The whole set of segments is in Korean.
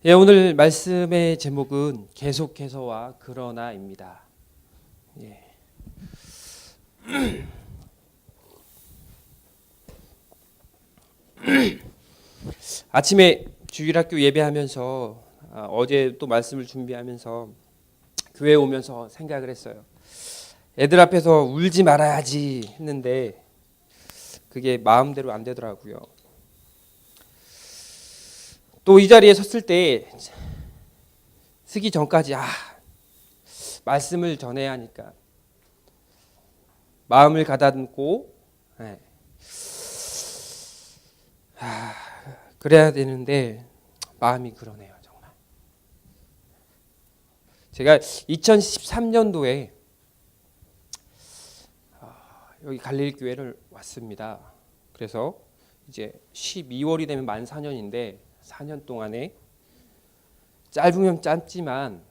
예, 오늘 말씀의 제목은 계속해서와 그러나입니다. 예. 아침에 주일학교 예배하면서 어제 또 말씀을 준비하면서 교회 오면서 생각을 했어요. 애들 앞에서 울지 말아야지 했는데 그게 마음대로 안 되더라고요. 또 이 자리에 섰을 때 쓰기 전까지 말씀을 전해야 하니까 마음을 가다듬고 예. 그래야 되는데 마음이 그러네요, 정말. 제가 2013년도에 여기 갈릴리 교회를 왔습니다. 그래서 이제 12월이 되면 만 4년인데 4년 동안에 짧으면 짧지만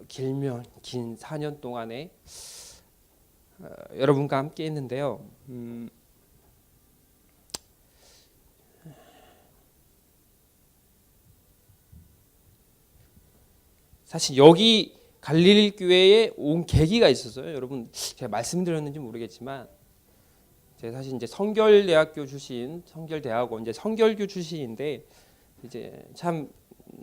길면 긴 4년 동안에 여러분과 함께 했는데요. 사실 여기 갈릴리 교회에 온 계기가 있었어요. 여러분 제가 말씀드렸는지 모르겠지만 제가 사실 이제 성결대학교 출신, 성결대학원 이제 성결교 출신인데 이제 참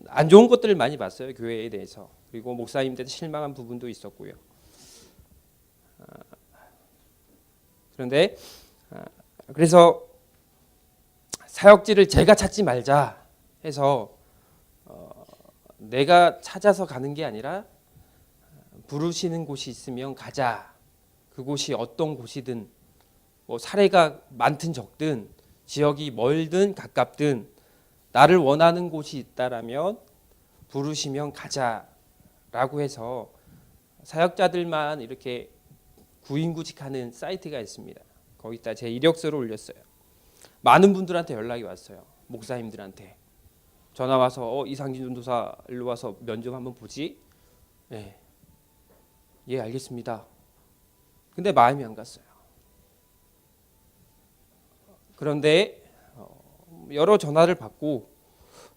안 좋은 것들을 많이 봤어요, 교회에 대해서. 그리고 목사님들한테 실망한 부분도 있었고요. 그런데 그래서 사역지를 제가 찾지 말자 해서 내가 찾아서 가는 게 아니라 부르시는 곳이 있으면 가자. 그곳이 어떤 곳이든 뭐 사례가 많든 적든 지역이 멀든 가깝든 나를 원하는 곳이 있다라면 부르시면 가자라고 해서 사역자들만 이렇게 구인구직하는 사이트가 있습니다. 거기다 제 이력서를 올렸어요. 많은 분들한테 연락이 왔어요. 목사님들한테 전화 와서 이상진 전도사 일로 와서 면접 한번 보지? 네. 예, 알겠습니다. 근데 마음이 안 갔어요. 그런데 여러 전화를 받고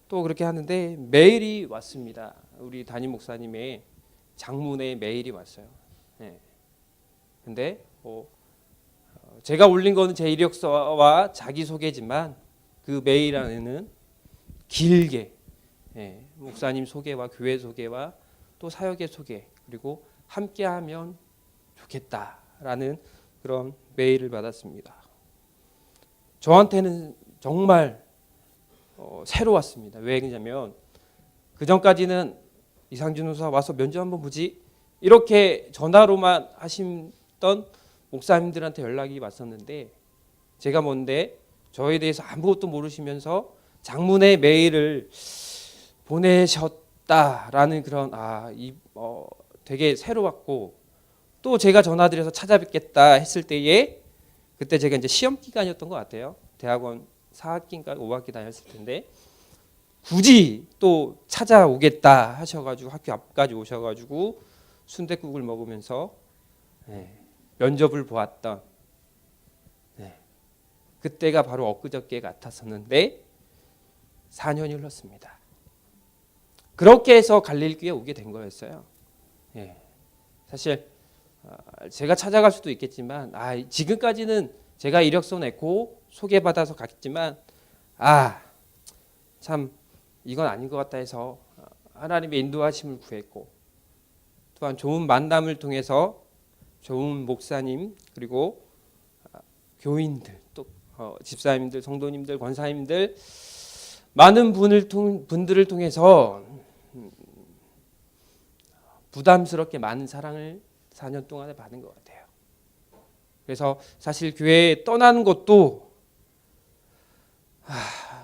또 그렇게 하는데 메일이 왔습니다. 우리 담임 목사님의 장문의 메일이 왔어요. 네. 근데 제가 올린 거는 제 이력서와 자기소개지만 그 메일 안에는 길게 목사님 소개와 교회 소개와 또 사역의 소개 그리고 함께하면 좋겠다라는 그런 메일을 받았습니다. 저한테는 정말 새로웠습니다. 왜 그러냐면 그 전까지는 이상준 교사 와서 면접 한번 보지 이렇게 전화로만 하시던 목사님들한테 연락이 왔었는데 제가 뭔데 저에 대해서 아무것도 모르시면서 장문의 메일을 보내셨다라는 그런 되게 새로웠고 또 제가 전화드려서 찾아뵙겠다 했을 때에 그때 제가 이제 시험 기간이었던 것 같아요. 대학원 4학기인가 5학기 다녔을 텐데 굳이 또 찾아오겠다 하셔가지고 학교 앞까지 오셔가지고 순댓국을 먹으면서 면접을 보았던 그때가 바로 엊그저께 같았었는데 4년이 흘렀습니다. 그렇게 해서 갈릴리교에 오게 된 거였어요. 사실 제가 찾아갈 수도 있겠지만 지금까지는 제가 이력서 내고 소개받아서 갔지만 참 이건 아닌 것 같다 해서 하나님의 인도하심을 구했고 또한 좋은 만남을 통해서 좋은 목사님 그리고 교인들 또 집사님들 성도님들 권사님들 많은 분들을 통해서 부담스럽게 많은 사랑을 4년 동안에 받은 것 같아요. 그래서 사실 교회에 떠나는 것도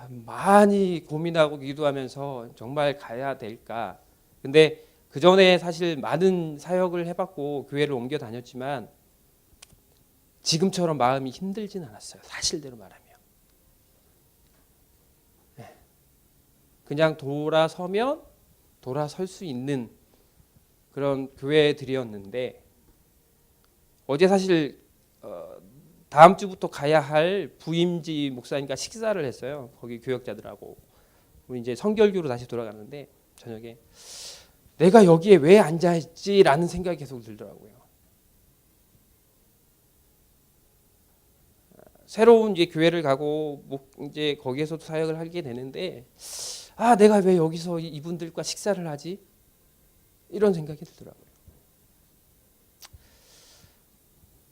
많이 고민하고 기도하면서 정말 가야 될까. 근데 그 전에 사실 많은 사역을 해봤고 교회를 옮겨 다녔지만 지금처럼 마음이 힘들진 않았어요. 사실대로 말하면. 그냥 돌아서면 돌아설 수 있는 그런 교회들이었는데 어제 사실 다음 주부터 가야 할 부임지 목사님과 식사를 했어요. 거기 교역자들하고 우리 이제 성결교로 다시 돌아가는데 저녁에 내가 여기에 왜 앉아 있지라는 생각이 계속 들더라고요. 새로운 이제 교회를 가고 이제 거기에서도 사역을 하게 되는데 내가 왜 여기서 이분들과 식사를 하지? 이런 생각이 들더라고요.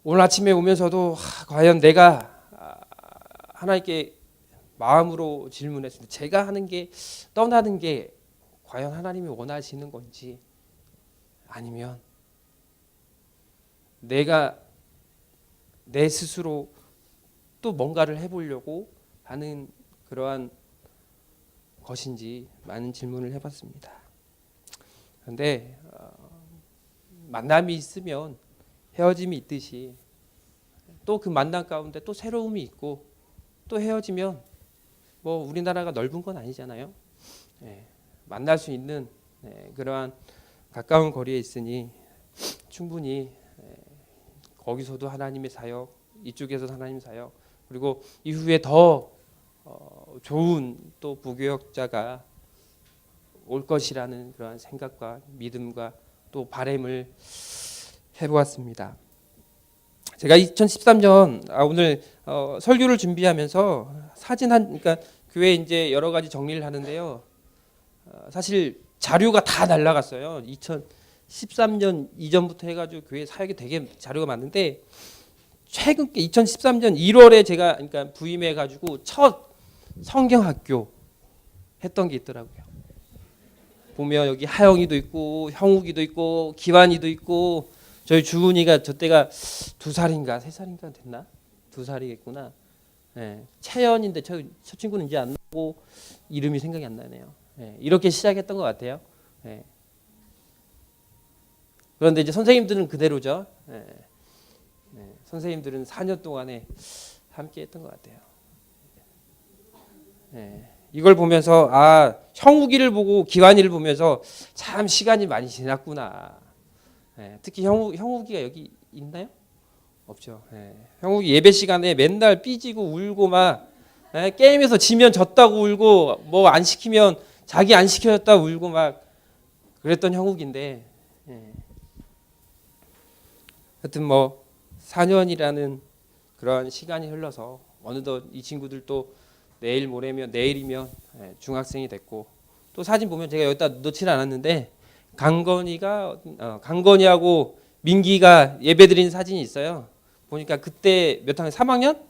오늘 아침에 오면서도 과연 내가 하나님께 마음으로 질문했습니다. 제가 하는 게 떠나는 게 과연 하나님이 원하시는 건지 아니면 내가 내 스스로 또 뭔가를 해보려고 하는 그러한 것인지 많은 질문을 해봤습니다. 그런데 만남이 있으면 헤어짐이 있듯이 또 그 만남 가운데 또 새로움이 있고 또 헤어지면 뭐 우리나라가 넓은 건 아니잖아요. 만날 수 있는 그러한 가까운 거리에 있으니 충분히 거기서도 하나님의 사역, 이쪽에서도 하나님의 사역, 그리고 이후에 더 좋은 또 부교역자가 올 것이라는 그러한 생각과 믿음과 또 바람을 해보았습니다. 제가 2013년 오늘 설교를 준비하면서 그러니까 교회 이제 여러 가지 정리를 하는데요. 사실 자료가 다 날라갔어요. 2013년 이전부터 해가지고 교회 사역이 되게 자료가 많은데 최근 2013년 1월에 제가 그러니까 부임해가지고 첫 성경학교 했던 게 있더라고요. 보면 여기 하영이도 있고 형욱이도 있고 기환이도 있고 저희 주은이가 저 때가 2살인가 3살인가 됐나? 2살이겠구나. 채연인데 저 친구는 이제 안 나고 이름이 생각이 안 나네요. 이렇게 시작했던 것 같아요. 그런데 이제 선생님들은 그대로죠. 선생님들은 4년 동안에 함께 했던 것 같아요. 이걸 보면서 형욱이를 보고 기환이를 보면서 참 시간이 많이 지났구나. 특히 형욱이가 여기 있나요? 없죠. 형욱이 예배 시간에 맨날 삐지고 울고 막 게임에서 지면 졌다고 울고 뭐 안 시키면 자기 안 시켜줬다 울고 막 그랬던 형욱인데 하여튼 뭐 4년이라는 그런 시간이 흘러서 어느덧 이 친구들도 내일이면 중학생이 됐고 또 사진 보면 제가 여기다 넣지는 않았는데 강건이하고 민기가 예배드린 사진이 있어요. 보니까 그때 몇 학년? 3학년?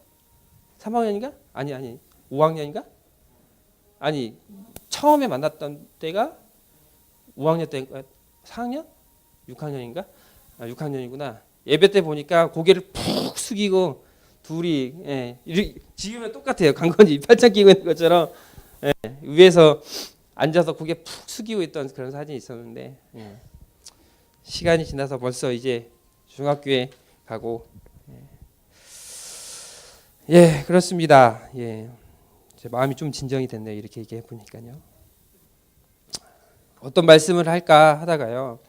3학년인가? 아니 5학년인가? 아니 처음에 만났던 때가 5학년 때인가? 4학년? 6학년인가? 6학년이구나. 예배 때 보니까 고개를 푹 숙이고 둘이 지금은 똑같아요. 강건이 팔짱 끼고 있는 것처럼 위에서 앉아서 고개 푹 숙이고 있던 그런 사진이 있었는데 시간이 지나서 벌써 이제 중학교에 가고 그렇습니다. 제 마음이 좀 진정이 됐네요. 이렇게 얘기해 보니까요. 어떤 말씀을 할까 하다가요.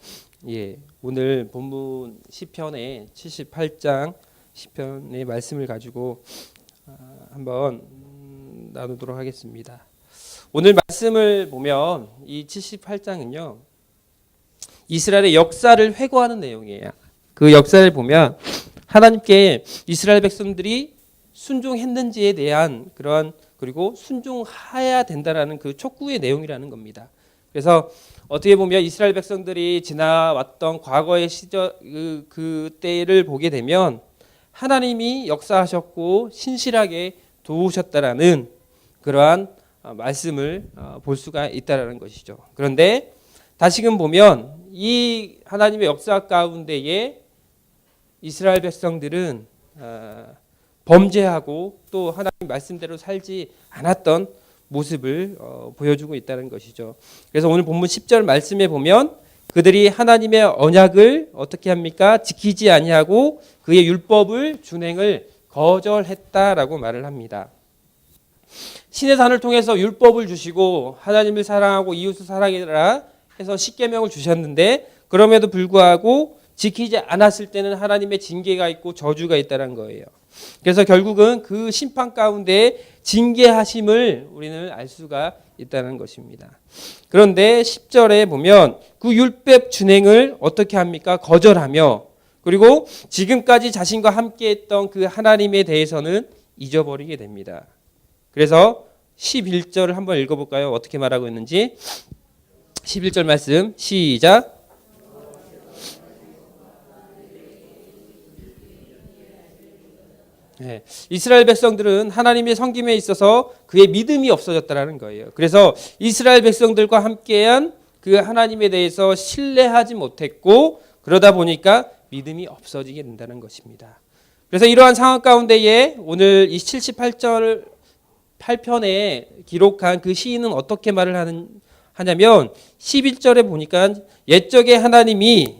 오늘 본문 시편의 78장 시편의 말씀을 가지고 한번 나누도록 하겠습니다. 오늘 말씀을 보면 이 78장은요. 이스라엘의 역사를 회고하는 내용이에요. 그 역사를 보면 하나님께 이스라엘 백성들이 순종했는지에 대한 그리고 순종해야 된다라는 그 촉구의 내용이라는 겁니다. 그래서 어떻게 보면 이스라엘 백성들이 지나왔던 과거의 시절 그 때를 보게 되면 하나님이 역사하셨고 신실하게 도우셨다라는 그러한 말씀을 볼 수가 있다라는 것이죠. 그런데 다시금 보면 이 하나님의 역사 가운데에 이스라엘 백성들은 범죄하고 또 하나님 말씀대로 살지 않았던 모습을 보여주고 있다는 것이죠. 그래서 오늘 본문 10절 말씀에 보면 그들이 하나님의 언약을 어떻게 합니까? 지키지 아니하고 그의 율법을 준행을 거절했다라고 말을 합니다. 신의 산을 통해서 율법을 주시고 하나님을 사랑하고 이웃을 사랑해라 해서 십계명을 주셨는데 그럼에도 불구하고 지키지 않았을 때는 하나님의 징계가 있고 저주가 있다는 거예요. 그래서 결국은 그 심판 가운데 징계하심을 우리는 알 수가 있다는 것입니다. 그런데 10절에 보면 그 율법 준행을 어떻게 합니까? 거절하며, 그리고 지금까지 자신과 함께했던 그 하나님에 대해서는 잊어버리게 됩니다. 그래서 11절을 한번 읽어볼까요? 어떻게 말하고 있는지. 11절 말씀 시작. 네, 이스라엘 백성들은 하나님의 섬김에 있어서 그의 믿음이 없어졌다는 거예요. 그래서 이스라엘 백성들과 함께한 그 하나님에 대해서 신뢰하지 못했고, 그러다 보니까 믿음이 없어지게 된다는 것입니다. 그래서 이러한 상황 가운데에 오늘 이 78절 8편에 기록한 그 시인은 어떻게 말을 하냐면 11절에 보니까 옛적의 하나님이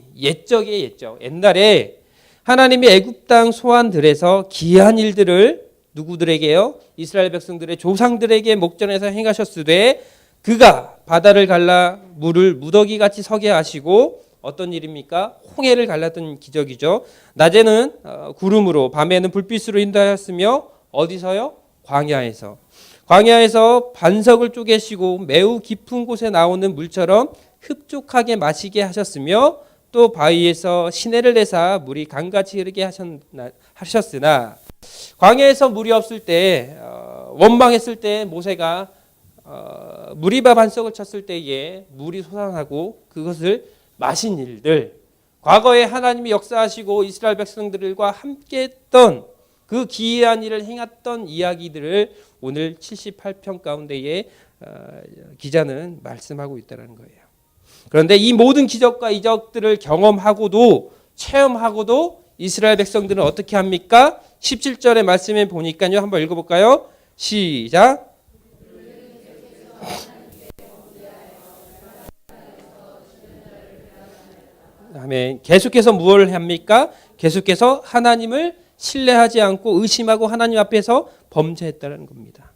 옛날에 하나님이 애굽 땅 소환들에서 기이한 일들을 누구들에게요? 이스라엘 백성들의 조상들에게 목전에서 행하셨으되 그가 바다를 갈라 물을 무더기같이 서게 하시고, 어떤 일입니까? 홍해를 갈랐던 기적이죠. 낮에는 구름으로 밤에는 불빛으로 인도하였으며 어디서요? 광야에서 반석을 쪼개시고 매우 깊은 곳에 나오는 물처럼 흡족하게 마시게 하셨으며 또 바위에서 시내를 내사 물이 강같이 흐르게 하셨으나, 광야에서 물이 없을 때 원망했을 때 모세가 무리바 반석을 쳤을 때에 물이 솟아나고 그것을 마신 일들, 과거에 하나님이 역사하시고 이스라엘 백성들과 함께했던 그 기이한 일을 행했던 이야기들을 오늘 78편 가운데에 기자는 말씀하고 있다는 거예요. 그런데 이 모든 기적과 이적들을 경험하고도 체험하고도 이스라엘 백성들은 어떻게 합니까? 17절의 말씀에 보니까요. 한번 읽어볼까요? 시작. 아멘. 계속해서 무엇을 합니까? 계속해서 하나님을 신뢰하지 않고 의심하고 하나님 앞에서 범죄했다는 겁니다.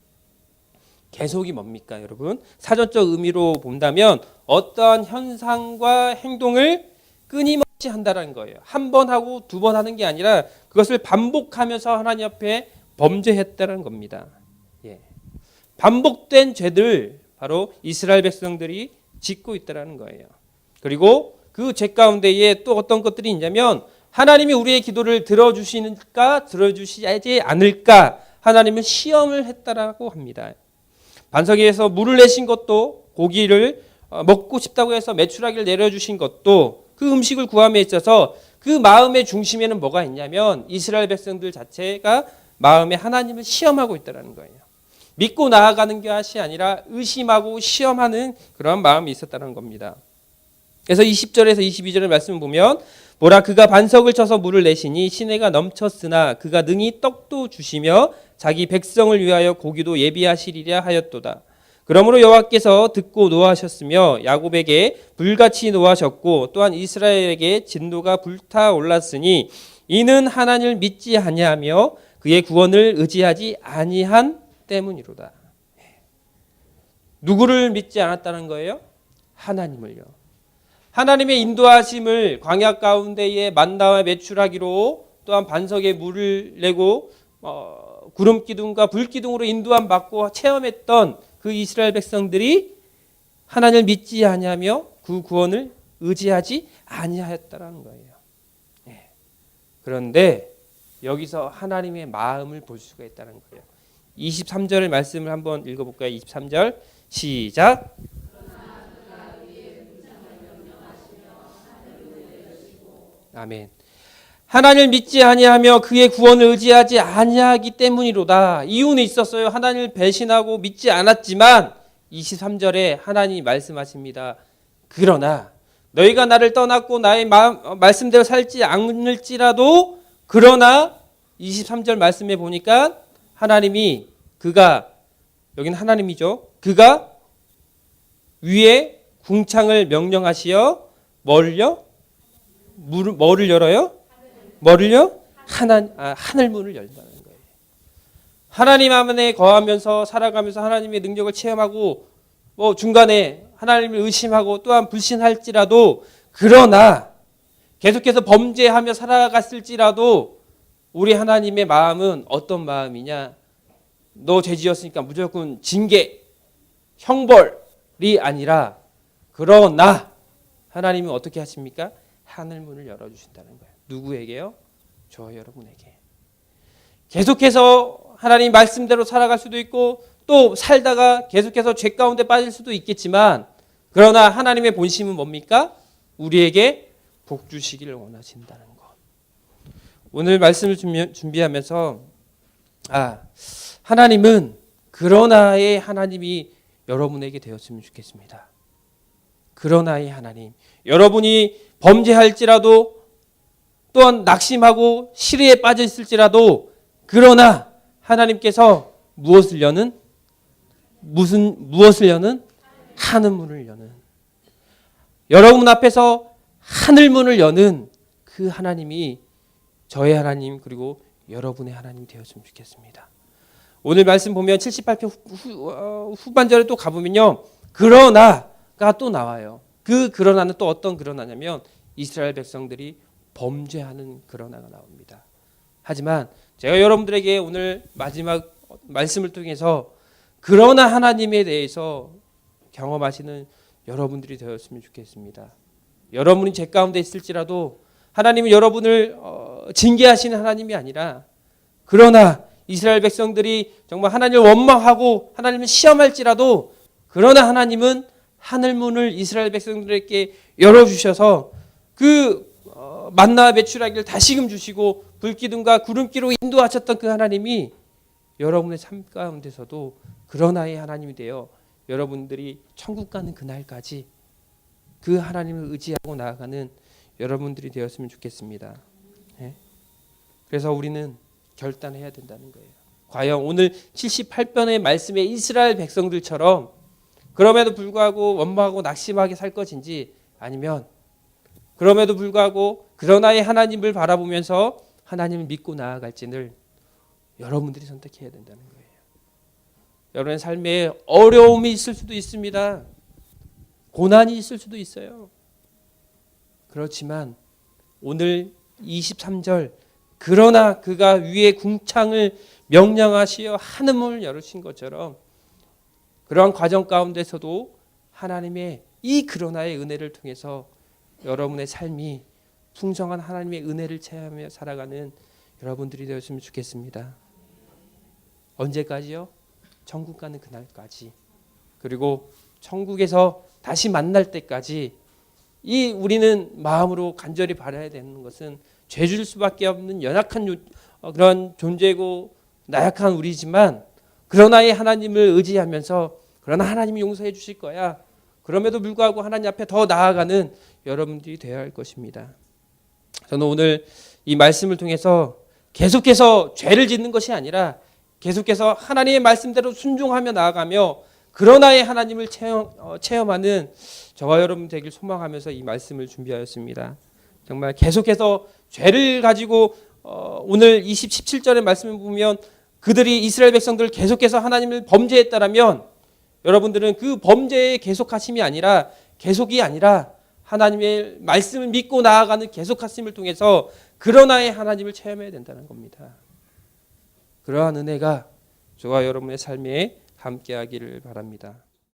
계속이 뭡니까, 여러분? 사전적 의미로 본다면 어떠한 현상과 행동을 끊임없이 한다는 거예요. 한 번 하고 두 번 하는 게 아니라 그것을 반복하면서 하나님 앞에 범죄했다는 겁니다. 예. 반복된 죄들 바로 이스라엘 백성들이 짓고 있다는 거예요. 그리고 그 죄 가운데에 또 어떤 것들이 있냐면 하나님이 우리의 기도를 들어주시는가 들어주시지 않을까 하나님은 시험을 했다라고 합니다. 반석 위에서 물을 내신 것도, 고기를 먹고 싶다고 해서 메추라기를 내려주신 것도, 그 음식을 구함에 있어서 그 마음의 중심에는 뭐가 있냐면 이스라엘 백성들 자체가 마음에 하나님을 시험하고 있다는 거예요. 믿고 나아가는 것이 아니라 의심하고 시험하는 그런 마음이 있었다는 겁니다. 그래서 20절에서 22절의 말씀을 보면 보라, 그가 반석을 쳐서 물을 내시니 시내가 넘쳤으나 그가 능히 떡도 주시며 자기 백성을 위하여 고기도 예비하시리라 하였도다. 그러므로 여호와께서 듣고 노하셨으며 야곱에게 불같이 노하셨고 또한 이스라엘에게 진노가 불타올랐으니 이는 하나님을 믿지 아니하며 그의 구원을 의지하지 아니한 때문이로다. 누구를 믿지 않았다는 거예요? 하나님을요. 하나님의 인도하심을 광야 가운데에 만나와 메추라기로 또한 반석에 물을 내고 구름 기둥과 불 기둥으로 인도함 받고 체험했던 그 이스라엘 백성들이 하나님을 믿지 아니하며 그 구원을 의지하지 아니하였다는 거예요. 그런데 여기서 하나님의 마음을 볼 수가 있다는 거예요. 23절의 말씀을 한번 읽어볼까요? 23절 시작. 아멘. 하나님을 믿지 아니하며 그의 구원을 의지하지 아니하기 때문이로다. 이유는 있었어요. 하나님을 배신하고 믿지 않았지만 23절에 하나님이 말씀하십니다. 그러나 너희가 나를 떠났고 나의 말씀대로 살지 않을지라도, 그러나 23절 말씀에 보니까 하나님이 그가, 여기는 하나님이죠. 그가 위에 궁창을 명령하시어 뭐를요? 뭐를 열어요? 뭐를요? 하늘 문을 열다는 거예요. 하나님 안에 거하면서 살아가면서 하나님의 능력을 체험하고 중간에 하나님을 의심하고 또한 불신할지라도, 그러나 계속해서 범죄하며 살아갔을지라도 우리 하나님의 마음은 어떤 마음이냐? 너 죄 지었으니까 무조건 징계, 형벌이 아니라, 그러나 하나님은 어떻게 하십니까? 하늘 문을 열어주신다는 거예요. 누구에게요? 저 여러분에게. 계속해서 하나님 말씀대로 살아갈 수도 있고 또 살다가 계속해서 죄 가운데 빠질 수도 있겠지만, 그러나 하나님의 본심은 뭡니까? 우리에게 복 주시기를 원하신다는 것. 오늘 말씀을 준비하면서 하나님은 그러나의 하나님이 여러분에게 되었으면 좋겠습니다. 그러나의 하나님. 여러분이 범죄할지라도 또한 낙심하고 시리에 빠져 있을지라도, 그러나 하나님께서 무엇을 여는? 무엇을 여는? 하늘 문을 여는. 여러분 앞에서 하늘 문을 여는 그 하나님이 저의 하나님 그리고 여러분의 하나님 되었으면 좋겠습니다. 오늘 말씀 보면 78편 후반절에 또 가보면요, 그러나가 또 나와요. 그 그러나는 또 어떤 그러나냐면 이스라엘 백성들이 범죄하는 그러나가 나옵니다. 하지만 제가 여러분들에게 오늘 마지막 말씀을 통해서 그러나 하나님에 대해서 경험하시는 여러분들이 되었으면 좋겠습니다. 여러분이 죄 가운데 있을지라도 하나님은 여러분을 징계하시는 하나님이 아니라, 그러나 이스라엘 백성들이 정말 하나님을 원망하고 하나님을 시험할지라도, 그러나 하나님은 하늘문을 이스라엘 백성들에게 열어주셔서 그 만나와 메추라기를 다시금 주시고 불기둥과 구름기로 인도하셨던 그 하나님이 여러분의 삶 가운데서도 그러나의 하나님이 되어 여러분들이 천국 가는 그날까지 그 하나님을 의지하고 나아가는 여러분들이 되었으면 좋겠습니다. 그래서 우리는 결단해야 된다는 거예요. 과연 오늘 78편의 말씀의 이스라엘 백성들처럼 그럼에도 불구하고 원망하고 낙심하게 살 것인지, 아니면 그럼에도 불구하고 그러나의 하나님을 바라보면서 하나님을 믿고 나아갈지를 여러분들이 선택해야 된다는 거예요. 여러분의 삶에 어려움이 있을 수도 있습니다. 고난이 있을 수도 있어요. 그렇지만 오늘 23절, 그러나 그가 위에 궁창을 명령하시어 하늘문을 열으신 것처럼 그러한 과정 가운데서도 하나님의 이 그러나의 은혜를 통해서 여러분의 삶이 풍성한 하나님의 은혜를 체험하며 살아가는 여러분들이 되었으면 좋겠습니다. 언제까지요? 천국 가는 그날까지, 그리고 천국에서 다시 만날 때까지 이 우리는 마음으로 간절히 바라야 되는 것은 죄질 수밖에 없는 연약한 그런 존재고 나약한 우리지만, 그러나 이 하나님을 의지하면서 그러나 하나님이 용서해 주실 거야, 그럼에도 불구하고 하나님 앞에 더 나아가는 여러분들이 되어야 할 것입니다. 저는 오늘 이 말씀을 통해서 계속해서 죄를 짓는 것이 아니라 계속해서 하나님의 말씀대로 순종하며 나아가며 그러나의 하나님을 체험하는 저와 여러분 되길 소망하면서 이 말씀을 준비하였습니다. 정말 계속해서 죄를 가지고 오늘 17절의 말씀을 보면 그들이 이스라엘 백성들 계속해서 하나님을 범죄했다라면, 여러분들은 그 범죄의 계속하심이 아니라 계속이 아니라 하나님의 말씀을 믿고 나아가는 계속하심을 통해서 그러나의 하나님을 체험해야 된다는 겁니다. 그러한 은혜가 저와 여러분의 삶에 함께하기를 바랍니다.